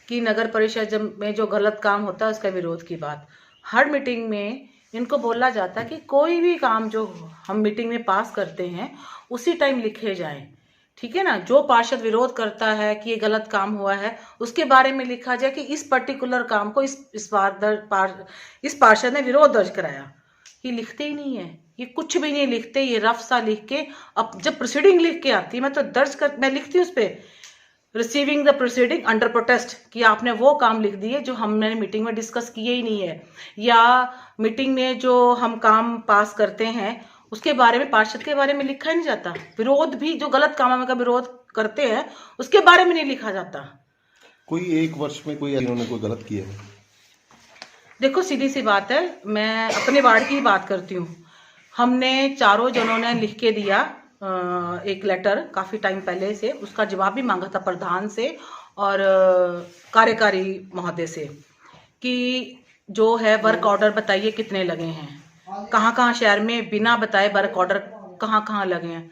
कि नगर परिषद में जो गलत काम होता है उसका विरोध की बात। हर मीटिंग में इनको बोला जाता है कि कोई भी काम जो हम मीटिंग में पास करते हैं उसी टाइम लिखे जाएं, ठीक है ना। जो पार्षद विरोध करता है कि ये गलत काम हुआ है उसके बारे में लिखा जाए कि इस पर्टिकुलर काम को इस पार्षद ने विरोध दर्ज कराया। ये लिखते ही नहीं है, ये कुछ भी नहीं लिखते, ये रफ सा लिख के अब जब प्रोसीडिंग लिख के आती है मैं लिखती हूँ उस पर receiving the proceeding under protest कि आपने वो काम लिख दिए जो हमने मीटिंग में डिस्कस किए ही नहीं है, या मीटिंग में जो हम काम पास करते हैं उसके बारे में पार्षद के बारे में लिखा ही नहीं जाता। विरोध भी जो गलत काम का विरोध करते हैं उसके बारे में नहीं लिखा जाता। कोई एक वर्ष में कोई इन्होंने कोई गलत किया है? देखो सीधी सी बात है, मैं अपने वार्ड की बात करती हूँ। हमने चारों जनों ने लिख के दिया एक लेटर काफी टाइम पहले से, उसका जवाब भी मांगा था प्रधान से और कार्यकारी महोदय से कि जो है वर्क ऑर्डर बताइए कितने लगे हैं, कहाँ कहाँ शहर में बिना बताए वर्क ऑर्डर कहाँ कहाँ लगे हैं,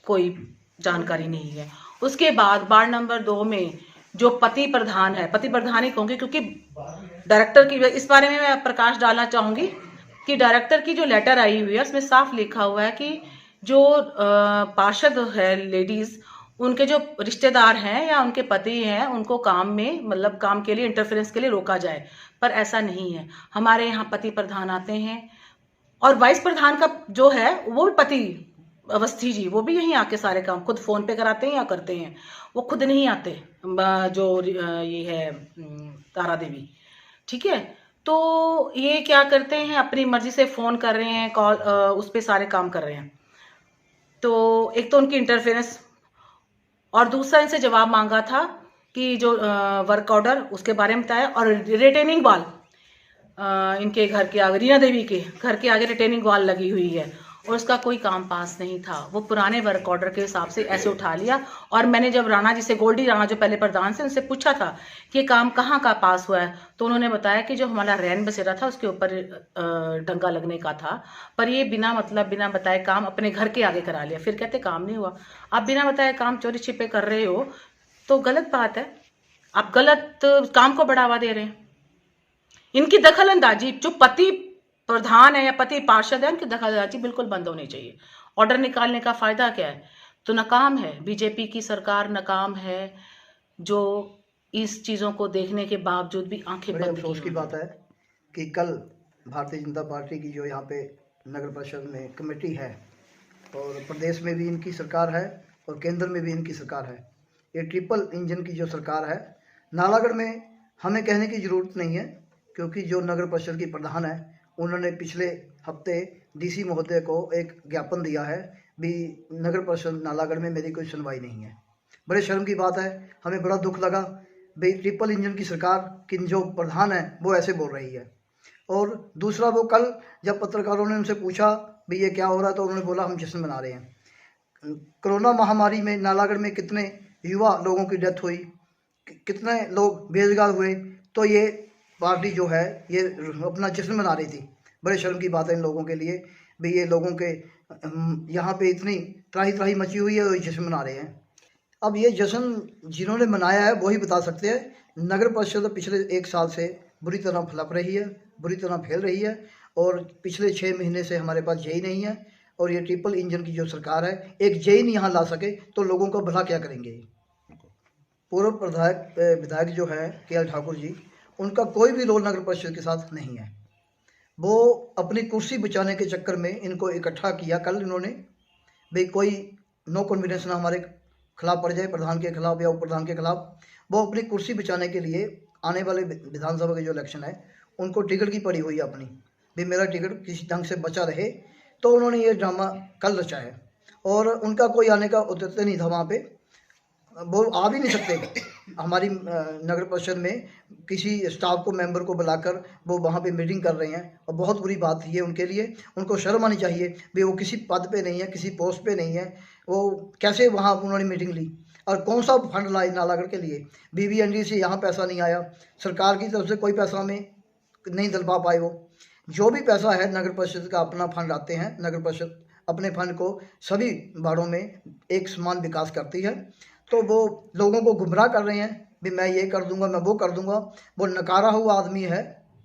कोई जानकारी नहीं है। उसके बाद वार्ड नंबर 2 में जो पति प्रधान है, पति प्रधान ही कहूँगी क्योंकि डायरेक्टर की, इस बारे में मैं प्रकाश डालना चाहूँगी कि डायरेक्टर की जो लेटर आई हुई है उसमें साफ लिखा हुआ है कि जो पार्षद है लेडीज, उनके जो रिश्तेदार हैं या उनके पति हैं उनको काम में मतलब काम के लिए इंटरफेरेंस के लिए रोका जाए, पर ऐसा नहीं है। हमारे यहाँ पति प्रधान आते हैं और वाइस प्रधान का जो है वो भी पति अवस्थी जी, वो भी यहीं आके सारे काम खुद फोन पे कराते हैं या करते हैं, वो खुद नहीं आते। जो ये है तारा देवी, ठीक है। तो ये क्या करते हैं, अपनी मर्जी से फोन कर रहे हैं, कॉल उस पे सारे काम कर रहे हैं। तो एक तो उनकी इंटरफेरेंस, और दूसरा इनसे जवाब मांगा था कि जो वर्क ऑर्डर उसके बारे में बताया, और रिटेनिंग वॉल इनके घर के आगे, रीना देवी के घर के आगे रिटेनिंग वॉल लगी हुई है और उसका कोई काम पास नहीं था। वो पुराने वर्क ऑर्डर के हिसाब से ऐसे उठा लिया। और मैंने जब राणा जी से, गोल्डी राणा जो पहले प्रधान से, उनसे पूछा था कि ये काम कहाँ का पास हुआ है, तो उन्होंने बताया कि जो हमारा रैन बसेरा था उसके ऊपर डंगा लगने का था, पर ये बिना मतलब बिना बताए काम अपने घर के आगे करा लिया। फिर कहते काम नहीं हुआ। आप बिना बताए काम चोरी छिपे कर रहे हो तो गलत बात है, आप गलत काम को बढ़ावा दे रहे हैं। इनकी दखल अंदाजी, जो पति प्रधान है या पति पार्षद है, उनकी दखल अंदाजी बिल्कुल बंद होनी चाहिए। ऑर्डर निकालने का फायदा क्या है? तो नाकाम है, बीजेपी की सरकार नाकाम है जो इस चीजों को देखने के बावजूद भी आंखें बंद अफसोस की बात है कि कल भारतीय जनता पार्टी की जो यहाँ पे नगर परिषद में कमेटी है और प्रदेश में भी इनकी सरकार है और केंद्र में भी इनकी सरकार है, ये ट्रिपल इंजन की जो सरकार है। नालागढ़ में हमें कहने की ज़रूरत नहीं है क्योंकि जो नगर परिषद की प्रधान है उन्होंने पिछले हफ्ते डीसी महोदय को एक ज्ञापन दिया है भी नगर परिषद नालागढ़ में मेरी कोई सुनवाई नहीं है। बड़े शर्म की बात है, हमें बड़ा दुख लगा भाई ट्रिपल इंजन की सरकार की जो प्रधान है वो ऐसे बोल रही है। और दूसरा, वो कल जब पत्रकारों ने उनसे पूछा भाई ये क्या हो रहा है तो उन्होंने बोला हम जश्न मना रहे हैं। कोरोना महामारी में नालागढ़ में कितने युवा लोगों की डेथ हुई, कितने लोग बेरोजगार हुए, तो ये पार्टी जो है ये अपना जश्न मना रही थी। बड़े शर्म की बात है इन लोगों के लिए भाई ये लोगों के यहाँ पे इतनी त्राही त्राही मची हुई है और जश्न मना रहे हैं। अब ये जश्न जिन्होंने मनाया है वही बता सकते हैं। नगर परिषद पिछले 1 साल से बुरी तरह फलप रही है, बुरी तरह फैल रही है और पिछले 6 महीने से हमारे पास जेई नहीं है। और ये ट्रिपल इंजन की जो सरकार है, एक जेई नहीं यहाँ ला सके तो लोगों को भला क्या करेंगे। पूर्व विधायक जो है KL ठाकुर जी, उनका कोई भी रोल नगर परिषद के साथ नहीं है। वो अपनी कुर्सी बचाने के चक्कर में इनको इकट्ठा किया। कल इन्होंने भाई कोई नो कॉन्फिडेंस ना हमारे खिलाफ पड़ जाए, प्रधान के खिलाफ या उप प्रधान के खिलाफ, वो अपनी कुर्सी बचाने के लिए आने वाले विधानसभा के जो इलेक्शन है उनको टिकट की पड़ी हुई है अपनी, भी मेरा टिकट किसी ढंग से बचा रहे। तो उन्होंने ये ड्रामा कल रचा है और उनका कोई आने का उद्देश्य नहीं था वहाँ पे, वो आ भी नहीं सकते। हमारी नगर परिषद में किसी स्टाफ को, मेंबर को बुलाकर वो वहाँ पे मीटिंग कर रहे हैं और बहुत बुरी बात ये उनके लिए। उनको शर्म आनी चाहिए भाई वो किसी पद पे नहीं है, किसी पोस्ट पे नहीं है, वो कैसे वहाँ उन्होंने मीटिंग ली और कौन सा फंड लाए नालागढ़ के लिए। BBND से यहाँ पैसा नहीं आया, सरकार की तरफ से कोई पैसा हमें नहीं दिलवा पाए। वो जो भी पैसा है नगर परिषद का अपना फंड आते हैं, नगर परिषद अपने फंड को सभी वार्डों में एक समान विकास करती है। तो वो लोगों को गुमराह कर रहे हैं भी मैं ये कर दूंगा, मैं वो कर दूंगा। वो नकारा हुआ आदमी है,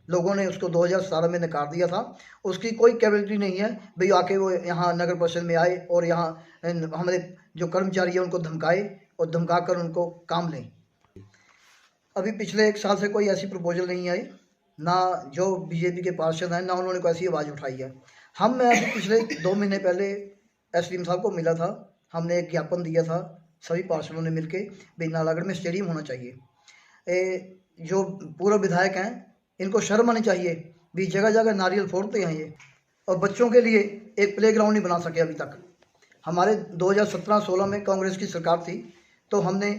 लोगों ने उसको 2017 में नकार दिया था। उसकी कोई कैपेबिलिटी नहीं है भाई आके वो यहाँ नगर परिषद में आए और यहाँ हमारे जो कर्मचारी हैं उनको धमकाए और धमका कर उनको काम लें। अभी पिछले 1 साल से कोई ऐसी प्रपोजल नहीं आई, ना जो बीजेपी के पार्षद हैं ना उन्होंने कोई ऐसी आवाज़ उठाई है। मैं अभी पिछले 2 महीने पहले एसडीएम साहब को मिला था, हमने एक ज्ञापन दिया था सभी पार्षदों ने मिलके भाई नालागढ़ में स्टेडियम होना चाहिए। जो पूर्व विधायक हैं इनको शर्म आनी चाहिए भी जगह जगह नारियल फोड़ते हैं ये, और बच्चों के लिए एक प्लेग्राउंड नहीं बना सके अभी तक। हमारे 2017-16 में कांग्रेस की सरकार थी तो हमने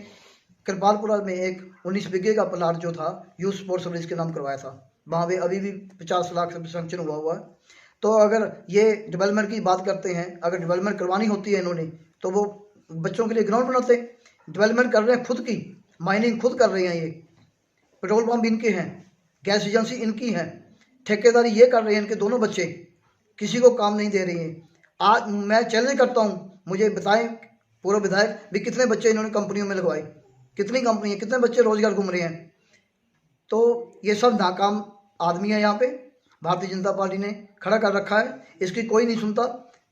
कृपालपुरा में एक 19 बीघे का प्लाट जो था यूथ स्पोर्ट्स सर्विस के नाम करवाया था। वहाँ पे अभी भी 50 लाख से सैंक्शन हुआ है। तो अगर ये डेवलपमेंट की बात करते हैं, अगर डेवलपमेंट करवानी होती है इन्होंने तो वो बच्चों के लिए ग्राउंड बनाते। डेवलपमेंट कर रहे हैं खुद की, माइनिंग खुद कर रहे हैं, ये पेट्रोल पंप इनके हैं, गैस एजेंसी इनकी है, ठेकेदारी ये कर रहे हैं, इनके दोनों बच्चे किसी को काम नहीं दे रही हैं। आज मैं चैलेंज करता हूँ, मुझे बताएं पूर्व विधायक भी कितने बच्चे इन्होंने कंपनियों में लगवाए, कितनी कंपनी है, कितने बच्चे रोजगार घूम रहे हैं। तो ये सब नाकाम आदमी है यहाँ पे भारतीय जनता पार्टी ने खड़ा कर रखा है, इसकी कोई नहीं सुनता।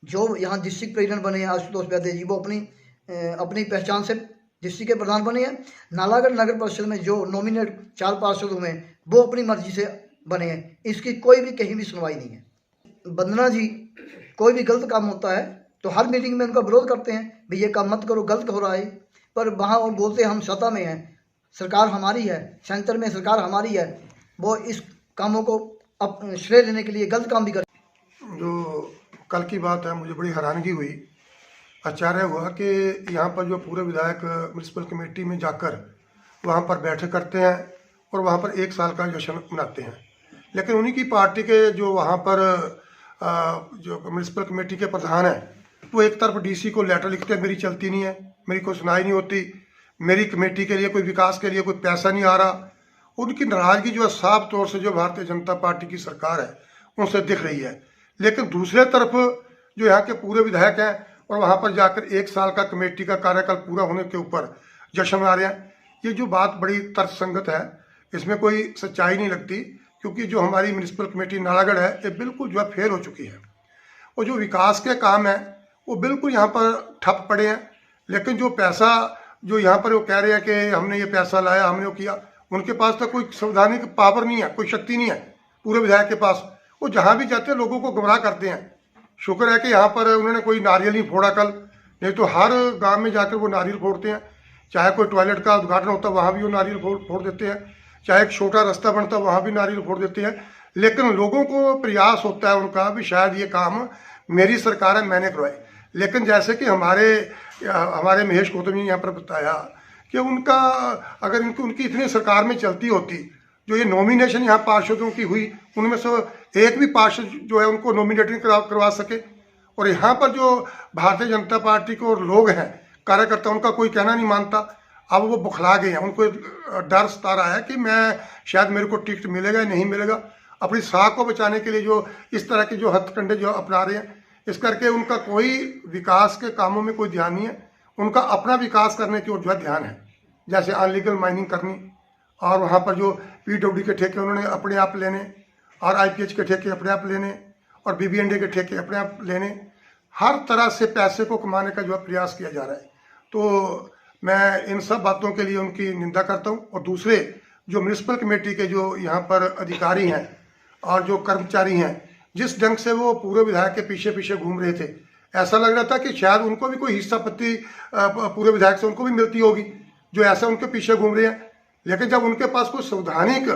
जो यहाँ डिस्ट्रिक्ट प्रेसिडेंट बने हैं आशुतोष वैद्य जी, वो अपनी पहचान से डिस्ट्रिक्ट के प्रधान बने हैं। नालागढ़ नगर परिषद में जो नॉमिनेट 4 पार्षद हुए हैं वो अपनी मर्जी से बने हैं, इसकी कोई भी कहीं भी सुनवाई नहीं है। वंदना जी कोई भी गलत काम होता है तो हर मीटिंग में उनका विरोध करते हैं भाई ये काम मत करो, गलत हो रहा है। पर वहाँ वो बोलते हैं हम सत्ता में हैं, सरकार हमारी है, सेंटर में सरकार हमारी है, वो इस कामों को अब श्रेय लेने के लिए गलत काम भी करते। जो कल की बात है, मुझे बड़ी हैरानगी हुई, आश्चर्य हुआ कि यहाँ पर जो पूरे विधायक म्यूनसिपल कमेटी में जाकर वहाँ पर बैठक करते हैं और वहाँ पर 1 साल का जश्न मनाते हैं। लेकिन उन्हीं की पार्टी के जो वहाँ पर जो म्यूनसिपल कमेटी के प्रधान हैं वो एक तरफ डीसी को लेटर लिखते हैं मेरी चलती नहीं है, मेरी कोई सुनाई नहीं होती, मेरी कमेटी के लिए कोई विकास के लिए कोई पैसा नहीं आ रहा। उनकी नाराज़गी जो है साफ तौर से जो भारतीय जनता पार्टी की सरकार है उनसे दिख रही है। लेकिन दूसरे तरफ जो यहाँ के पूरे विधायक हैं और वहाँ पर जाकर 1 साल का कमेटी का कार्यकाल पूरा होने के ऊपर जश्न मना रहे हैं, ये जो बात बड़ी तर्कसंगत है, इसमें कोई सच्चाई नहीं लगती। क्योंकि जो हमारी म्यूनसिपल कमेटी नालागढ़ है ये बिल्कुल जो है फेल हो चुकी है और जो विकास के काम हैं वो बिल्कुल यहाँ पर ठप पड़े हैं। लेकिन जो पैसा जो यहाँ पर वो कह रहे हैं कि हमने ये पैसा लाया, हमने वो किया, उनके पास तो कोई संवैधानिक पावर नहीं है, कोई शक्ति नहीं है पूरे विधायक के पास। वो जहाँ भी जाते हैं लोगों को गुमराह करते हैं। शुक्र है कि यहाँ पर उन्होंने कोई नारियल नहीं फोड़ा कल, नहीं तो हर गांव में जाकर वो नारियल फोड़ते हैं। चाहे कोई टॉयलेट का उद्घाटन होता वहाँ भी वो नारियल फोड़ देते हैं, चाहे एक छोटा रास्ता बनता वहाँ भी नारियल फोड़ देते हैं। लेकिन लोगों को प्रयास होता है उनका भी शायद ये काम मेरी सरकार है मैंने करवाए। लेकिन जैसे कि हमारे महेश गौतम जी ने यहाँ पर बताया कि उनका अगर उनकी इतनी सरकार में चलती होती, जो ये नॉमिनेशन यहाँ पार्षदों की हुई उनमें से एक भी पार्षद जो है उनको नॉमिनेट नहीं करवा सके। और यहाँ पर जो भारतीय जनता पार्टी को लोग हैं कार्यकर्ता, उनका कोई कहना नहीं मानता। अब वो बुखला गए हैं, उनको डर सता रहा है कि मैं शायद मेरे को टिकट मिलेगा या नहीं मिलेगा। अपनी साख को बचाने के लिए जो इस तरह के जो हथकंडे जो अपना रहे हैं, इस करके उनका कोई विकास के कामों में कोई ध्यान नहीं है। उनका अपना विकास करने की ओर जो है ध्यान है, जैसे अनलीगल माइनिंग करनी और वहाँ पर जो PWD के ठेके उन्होंने अपने आप लेने और IPH के ठेके अपने आप लेने और BBND के ठेके अपने आप लेने, हर तरह से पैसे को कमाने का जो है प्रयास किया जा रहा है। तो मैं इन सब बातों के लिए उनकी निंदा करता हूँ। और दूसरे जो म्यूनसिपल कमेटी के जो यहाँ पर अधिकारी हैं और जो कर्मचारी हैं, जिस ढंग से वो पूरे विधायक के पीछे पीछे घूम रहे थे, ऐसा लग रहा था कि शायद उनको भी कोई हिस्सा पत्ती पूरे विधायक से उनको भी मिलती होगी जो ऐसा उनके पीछे घूम रहे हैं। लेकिन जब उनके पास कोई संवैधानिक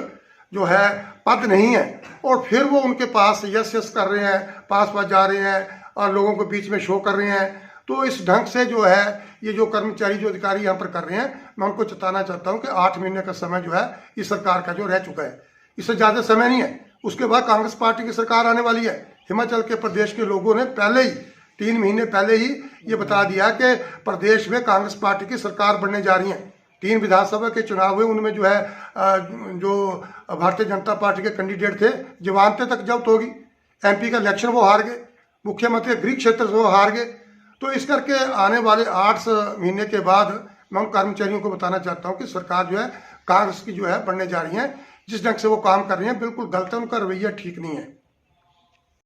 जो है पद नहीं है और फिर वो उनके पास यस यस कर रहे हैं, पास जा रहे हैं और लोगों को बीच में शो कर रहे हैं, तो इस ढंग से जो है ये जो कर्मचारी जो अधिकारी यहाँ पर कर रहे हैं, मैं उनको चेताना चाहता हूँ कि 8 महीने का समय जो है इस सरकार का जो रह चुका है, इससे ज़्यादा समय नहीं है। उसके बाद कांग्रेस पार्टी की सरकार आने वाली है। हिमाचल के प्रदेश के लोगों ने पहले ही 3 महीने पहले ही ये बता दिया कि प्रदेश में कांग्रेस पार्टी की सरकार बनने जा रही है। 3 विधानसभा के चुनाव हुए, उनमें जो है जो भारतीय जनता पार्टी के कैंडिडेट थे जमानतें तक जब्त होगी। MP का इलेक्शन वो हार गए, मुख्यमंत्री गृह क्षेत्र से वो हार गए। तो इस करके आने वाले 8 महीने के बाद मैं उन कर्मचारियों को बताना चाहता हूँ कि सरकार जो है कांग्रेस की जो है बनने जा रही है। जिस ढंग से वो काम कर रही है बिल्कुल गलत है, उनका रवैया ठीक नहीं है।